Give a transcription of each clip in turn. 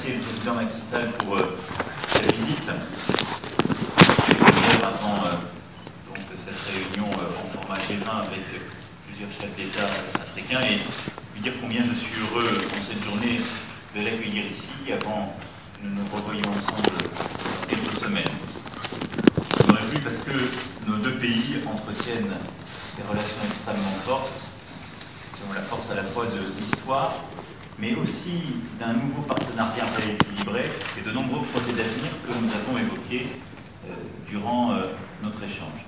remercier le président Macky Sall pour sa visite. Hier, avant donc, cette réunion en format G20 avec plusieurs chefs d'État africains, et lui dire combien je suis heureux en cette journée de l'accueillir ici avant que nous nous revoyions ensemble dans quelques semaines. Je me réjouis parce que nos deux pays entretiennent des relations extrêmement fortes, qui ont la force à la fois de l'histoire, mais aussi d'un nouveau partenariat rééquilibré et de nombreux projets d'avenir que nous avons évoqués durant notre échange.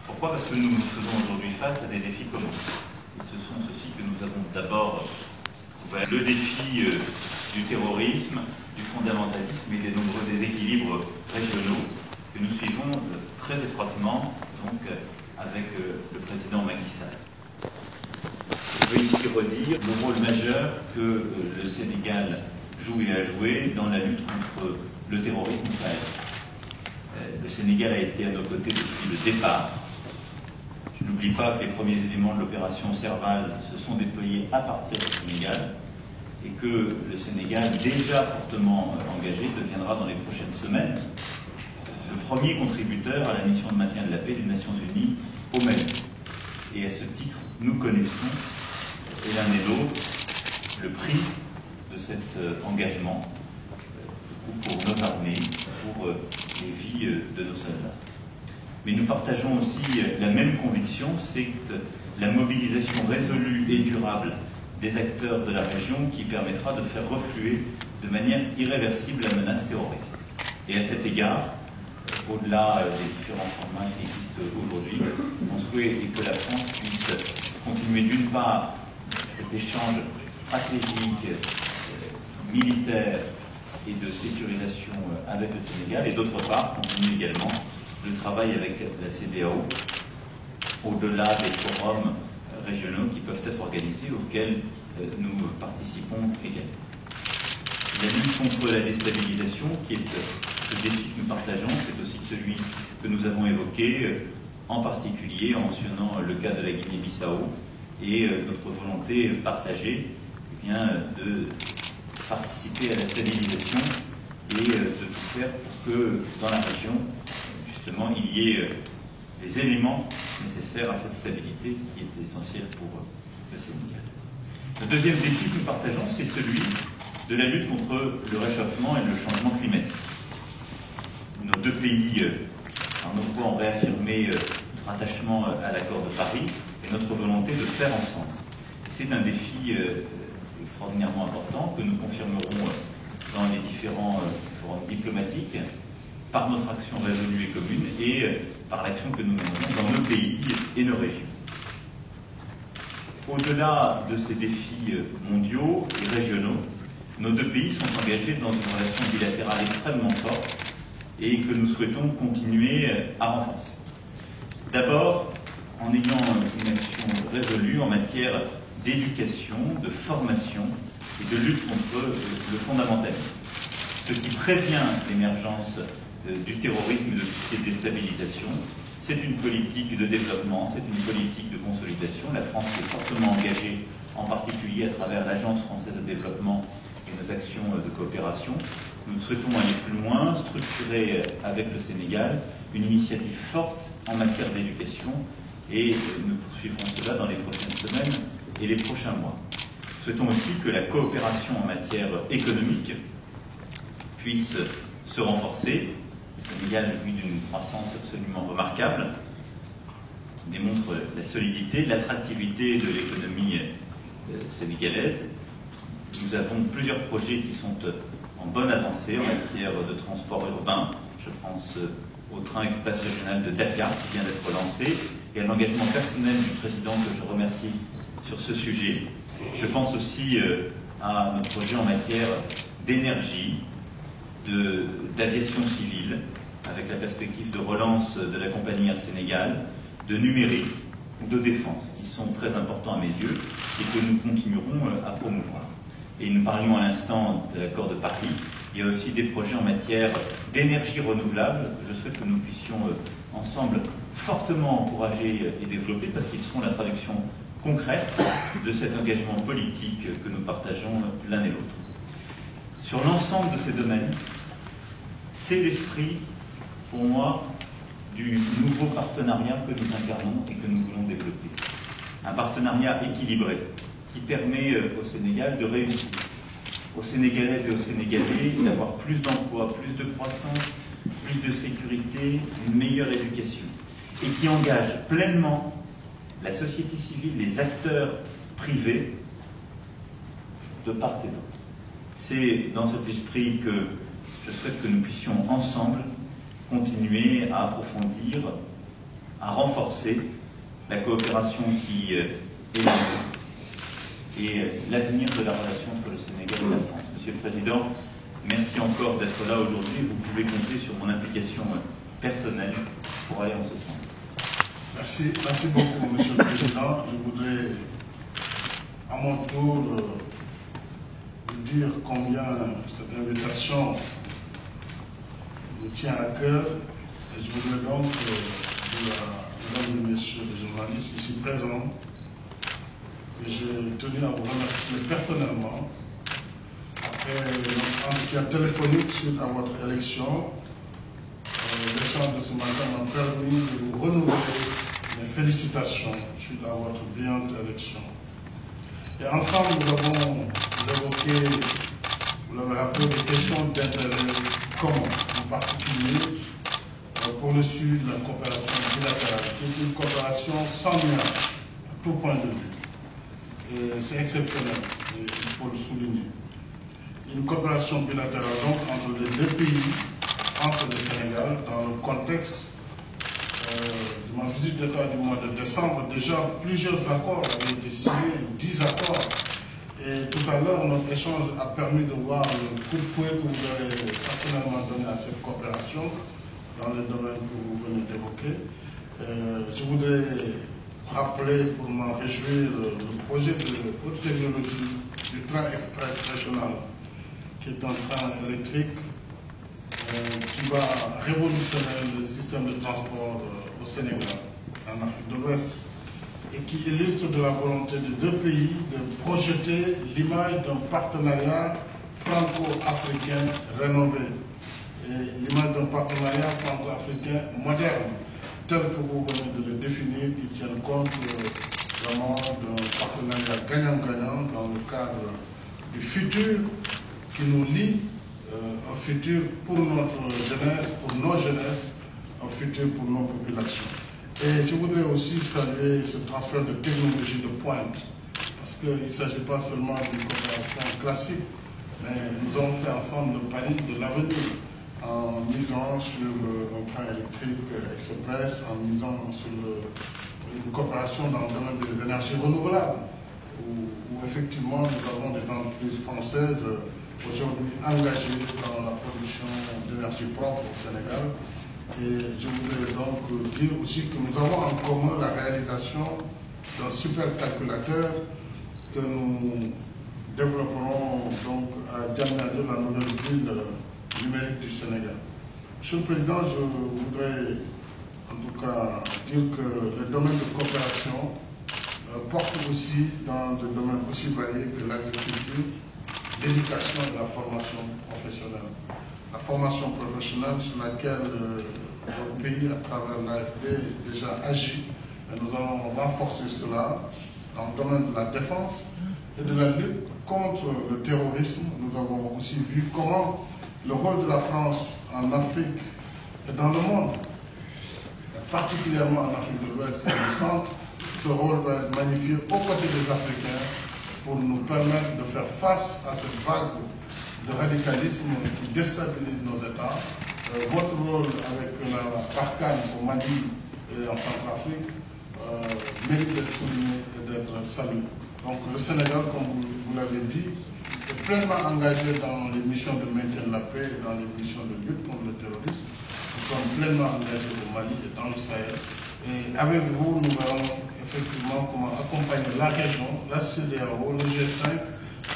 Pourquoi? Parce que nous faisons aujourd'hui face à des défis communs. Et ce sont ceux-ci que nous avons d'abord ouvert. Le défi du terrorisme, du fondamentalisme et des nombreux déséquilibres régionaux que nous suivons très étroitement donc, avec le président Macky Sall. Je veux ici redire le rôle majeur que le Sénégal joue et a joué dans la lutte contre le terrorisme sahel. Le Sénégal a été à nos côtés depuis le départ. Je n'oublie pas que les premiers éléments de l'opération Serval se sont déployés à partir du Sénégal et que le Sénégal, déjà fortement engagé, deviendra dans les prochaines semaines le premier contributeur à la mission de maintien de la paix des Nations Unies au Mali. Et à ce titre, nous connaissons, et l'un et l'autre, le prix de cet engagement pour nos armées, pour les vies de nos soldats. Mais nous partageons aussi la même conviction, c'est la mobilisation résolue et durable des acteurs de la région qui permettra de faire refluer de manière irréversible la menace terroriste. Et à cet égard, au-delà des différents formats qui existent aujourd'hui, mon souhait est que la France puisse continuer d'une part cet échange stratégique, militaire et de sécurisation avec le Sénégal, et d'autre part continuer également le travail avec la CEDEAO, au-delà des forums régionaux qui peuvent être organisés, auxquels nous participons également. La lutte contre la déstabilisation, qui est le défi que nous partageons, c'est aussi celui que nous avons évoqué, en particulier en mentionnant le cas de la Guinée-Bissau et notre volonté partagée de participer à la stabilisation et de tout faire pour que dans la région, justement, il y ait les éléments nécessaires à cette stabilité qui est essentielle pour le Sénégal. Le deuxième défi que nous partageons, c'est celui de la lutte contre le réchauffement et le changement climatique. Nos deux pays, en notre point, ont réaffirmé notre attachement à l'accord de Paris et notre volonté de faire ensemble. C'est un défi extraordinairement important que nous confirmerons dans les différents forums diplomatiques par notre action résolue et commune et par l'action que nous menons dans nos pays et nos régions. Au-delà de ces défis mondiaux et régionaux, nos deux pays sont engagés dans une relation bilatérale extrêmement forte et que nous souhaitons continuer à renforcer. D'abord, en ayant une action résolue en matière d'éducation, de formation et de lutte contre le fondamentalisme, ce qui prévient l'émergence du terrorisme et de toutes les déstabilisations. C'est une politique de développement, c'est une politique de consolidation. La France est fortement engagée, en particulier à travers l'Agence française de développement et nos actions de coopération. Nous souhaitons aller plus loin, structurer avec le Sénégal une initiative forte en matière d'éducation et nous poursuivrons cela dans les prochaines semaines et les prochains mois. Nous souhaitons aussi que la coopération en matière économique puisse se renforcer. Le Sénégal jouit d'une croissance absolument remarquable, qui démontre la solidité, l'attractivité de l'économie sénégalaise. Nous avons plusieurs projets qui sont en bonne avancée en matière de transport urbain. Je pense au train express régional de Dakar qui vient d'être lancé et à l'engagement personnel du président que je remercie sur ce sujet. Je pense aussi à nos projets en matière d'énergie, d'aviation civile, avec la perspective de relance de la compagnie Air Sénégal, de numérique ou de défense, qui sont très importants à mes yeux et que nous continuerons à promouvoir. Et nous parlions à l'instant de l'accord de Paris. Il y a aussi des projets en matière d'énergie renouvelable que je souhaite que nous puissions ensemble fortement encourager et développer parce qu'ils seront la traduction concrète de cet engagement politique que nous partageons l'un et l'autre. sur l'ensemble de ces domaines, c'est l'esprit, pour moi, du nouveau partenariat que nous incarnons et que nous voulons développer. Un partenariat équilibré qui permet au Sénégal de réussir, aux Sénégalaises et aux Sénégalais d'avoir plus d'emplois, plus de croissance, plus de sécurité, une meilleure éducation, et qui engage pleinement la société civile, les acteurs privés de part et d'autre. C'est dans cet esprit que je souhaite que nous puissions ensemble continuer à approfondir, à renforcer la coopération qui est la nôtre et l'avenir de la relation entre le Sénégal et la France. Monsieur le Président, merci encore d'être là aujourd'hui. Vous pouvez compter sur mon implication personnelle pour aller en ce sens. Merci beaucoup, Monsieur le Président. Je voudrais à mon tour vous dire combien cette invitation nous tient à cœur. Et je voudrais donc dire à mesdames et messieurs les journalistes ici présents que j'ai tenu à vous remercier personnellement après notre entretien téléphonique suite à votre élection. L'échange de ce matin m'a permis de vous renouveler mes félicitations suite à votre brillante élection. Et ensemble, nous avons évoqué, vous l'avez rappelé, des questions d'intérêt commun, en particulier pour le suivi de la coopération bilatérale, qui est une coopération sans lien à tout point de vue. Et c'est exceptionnel, il faut le souligner. Une coopération bilatérale donc entre les deux pays, France et le Sénégal, dans le contexte de ma visite d'État du mois de décembre. Déjà, plusieurs accords avaient été signés, 10 accords. Et tout à l'heure, notre échange a permis de voir le coup de fouet que vous avez personnellement donné à cette coopération dans le domaine que vous venez d'évoquer. Je voudrais rappeler, pour m'en réjouir, le projet de haute technologie du train express régional, qui est un train électrique qui va révolutionner le système de transport au Sénégal, en Afrique de l'Ouest, et qui illustre de la volonté de deux pays de projeter l'image d'un partenariat franco-africain rénové, et l'image d'un partenariat franco-africain moderne, tel que vous venez de le définir, qui tienne compte vraiment d'un partenariat gagnant-gagnant dans le cadre du futur qui nous lie, un futur pour notre jeunesse, pour nos jeunesses, un futur pour nos populations. Et je voudrais aussi saluer ce transfert de technologie de pointe, parce qu'il ne s'agit pas seulement d'une coopération classique, mais nous avons fait ensemble le pari de l'avenir, en misant sur un train électrique express, en misant sur une coopération dans le domaine des énergies renouvelables, où effectivement nous avons des entreprises françaises aujourd'hui engagées dans la production d'énergie propre au Sénégal. Et je voudrais donc dire aussi que nous avons en commun la réalisation d'un supercalculateur que nous développerons donc à Diamniadio, la nouvelle ville numérique du Sénégal. Monsieur le Président, je voudrais en tout cas dire que les domaines de coopération portent aussi dans des domaines aussi variés que l'agriculture, l'éducation et la formation professionnelle. La formation professionnelle sur laquelle notre pays, à travers l'AFD, déjà agit. Et nous allons renforcer cela dans le domaine de la défense et de la lutte contre le terrorisme. Nous avons aussi vu comment le rôle de la France en Afrique et dans le monde, particulièrement en Afrique de l'Ouest et du Centre, ce rôle va être magnifié aux côtés des Africains pour nous permettre de faire face à cette vague de radicalisme qui déstabilise nos États. Votre rôle avec la Barkhane au Mali et en Centrafrique mérite d'être souligné et d'être salué. Donc le Sénégal, comme vous l'avez dit, est pleinement engagé dans les missions de maintien de la paix et dans les missions de lutte contre le terrorisme. Nous sommes pleinement engagés au Mali et dans le Sahel. Et avec vous, nous verrons effectivement comment accompagner la région, la CEDEAO, le G5,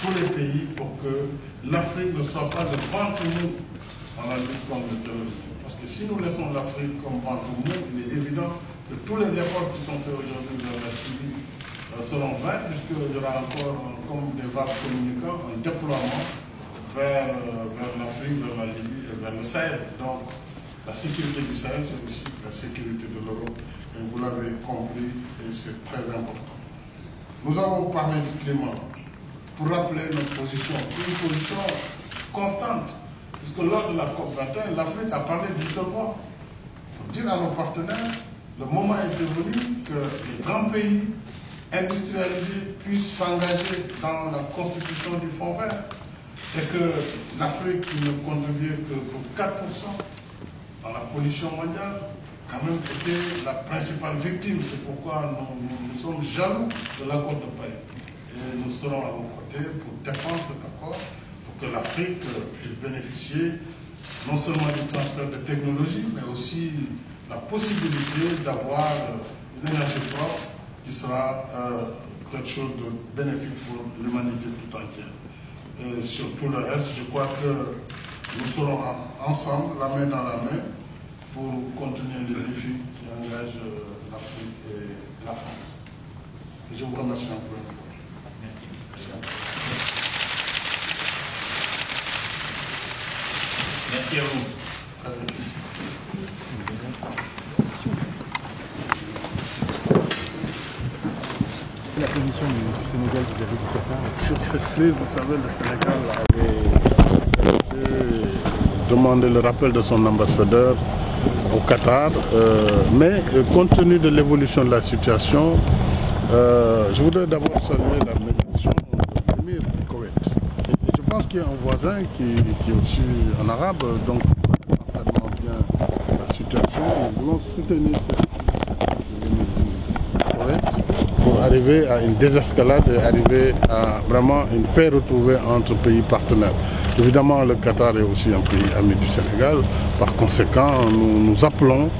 tous les pays pour que l'Afrique ne soit pas de ventre mou dans la lutte contre le terrorisme. Parce que si nous laissons l'Afrique comme ventre mou, il est évident que tous les efforts qui sont faits aujourd'hui dans la Syrie seront vains, puisqu'il y aura encore, comme des vases communicants, un déploiement vers l'Afrique, vers la Libye et vers le Sahel. Donc, la sécurité du Sahel, c'est aussi la sécurité de l'Europe. Et vous l'avez compris, et c'est très important. Nous avons parlé du climat pour rappeler notre position, une position constante. Puisque lors de la COP21, l'Afrique a parlé d'une seule voix. Pour dire à nos partenaires, le moment est venu que les grands pays industrialisés puissent s'engager dans la constitution du Fonds vert. Et que l'Afrique, qui ne contribuait que pour 4% dans la pollution mondiale, quand même était la principale victime. C'est pourquoi nous sommes jaloux de l'accord de Paris. Et nous serons à vos côtés pour défendre cet accord, pour que l'Afrique puisse bénéficier non seulement du transfert de technologies, mais aussi la possibilité d'avoir une énergie propre qui sera quelque chose de bénéfique pour l'humanité tout entière. Et sur tout le reste, je crois que nous serons ensemble, la main dans la main, pour continuer les défis qui engagent l'Afrique et la France. Et je vous remercie encore une fois. Merci à vous. La position du Sénégal vis-à-vis du Qatar? Sur cette crise, vous savez, le Sénégal avait demandé le rappel de son ambassadeur au Qatar, mais compte tenu de l'évolution de la situation, je voudrais d'abord saluer la médiation de l'émir du Koweït. Et je pense qu'il y a un voisin qui est aussi en arabe, donc qui connaît parfaitement bien la situation. Nous voulons soutenir l'émir du Koweït pour arriver à une désescalade et arriver à vraiment une paix retrouvée entre pays partenaires. Évidemment, le Qatar est aussi un pays ami du Sénégal. Par conséquent, nous appelons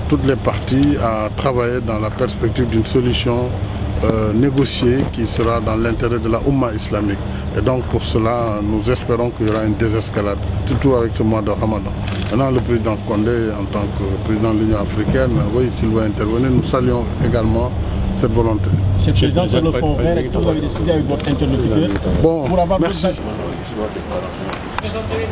toutes les parties à travailler dans la perspective d'une solution négociée qui sera dans l'intérêt de la Oumma islamique. Et donc pour cela, nous espérons qu'il y aura une désescalade, surtout avec ce mois de Ramadan. Maintenant, le président Condé, en tant que président de l'Union africaine, oui, s'il va intervenir, nous saluons également cette volonté. Monsieur le Président, sur le Fonds vert, est-ce que vous avez discuté avec votre interlocuteur? Bon, merci. Présentez-les.